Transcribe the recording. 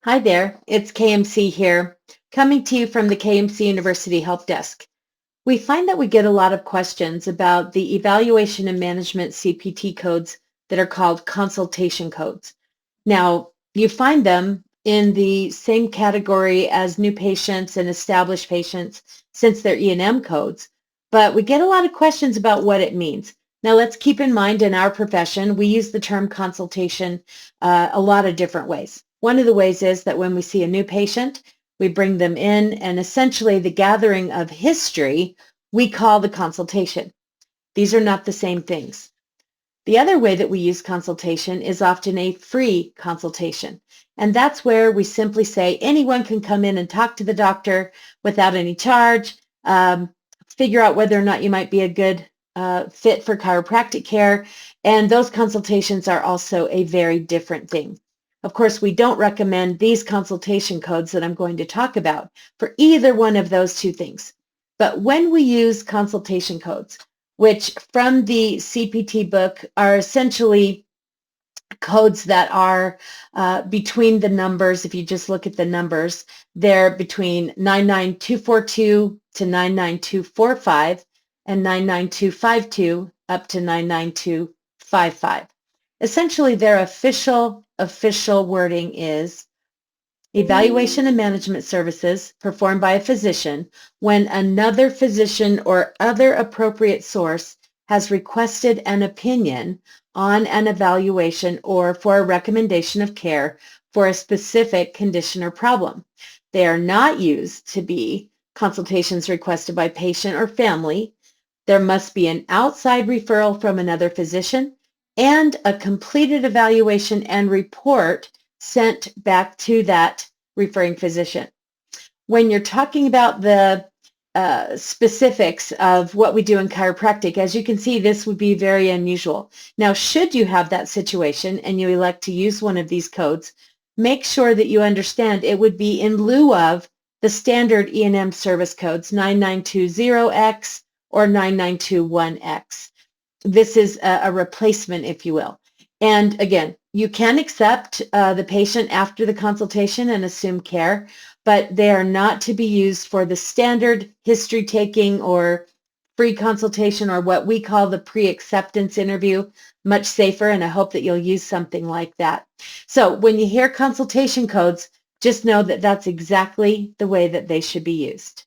Hi there, it's KMC here, coming to you from the KMC University Help Desk. We find that we get a lot of questions about the evaluation and management CPT codes that are called consultation codes. Now, you find them in the same category as new patients and established patients since they're E&M codes, but we get a lot of questions about what it means. Now, let's keep in mind in our profession, we use the term consultation a lot of different ways. One of the ways is that when we see a new patient, we bring them in, and essentially the gathering of history we call the consultation. These are not the same things. The other way that we use consultation is often a free consultation. And that's where we simply say anyone can come in and talk to the doctor without any charge, figure out whether or not you might be a good fit for chiropractic care. And those consultations are also a very different thing. Of course, we don't recommend these consultation codes that I'm going to talk about for either one of those two things. But when we use consultation codes, which from the CPT book are essentially codes that are between the numbers. If you just look at the numbers, they're between 99242 to 99245 and 99252 up to 99255. Essentially, their official wording is evaluation and management services performed by a physician when another physician or other appropriate source has requested an opinion on an evaluation or for a recommendation of care for a specific condition or problem. They are not used to be consultations requested by patient or family. There must be an outside referral from another physician and a completed evaluation and report sent back to that referring physician. When you're talking about the specifics of what we do in chiropractic, as you can see, this would be very unusual. Now, should you have that situation and you elect to use one of these codes, make sure that you understand it would be in lieu of the standard E&M service codes 9920X or 9921X. This is a replacement, if you will. And again, you can accept the patient after the consultation and assume care, but they are not to be used for the standard history taking or free consultation or what we call the pre-acceptance interview. Much safer, and I hope that you'll use something like that. So when you hear consultation codes, just know that that's exactly the way that they should be used.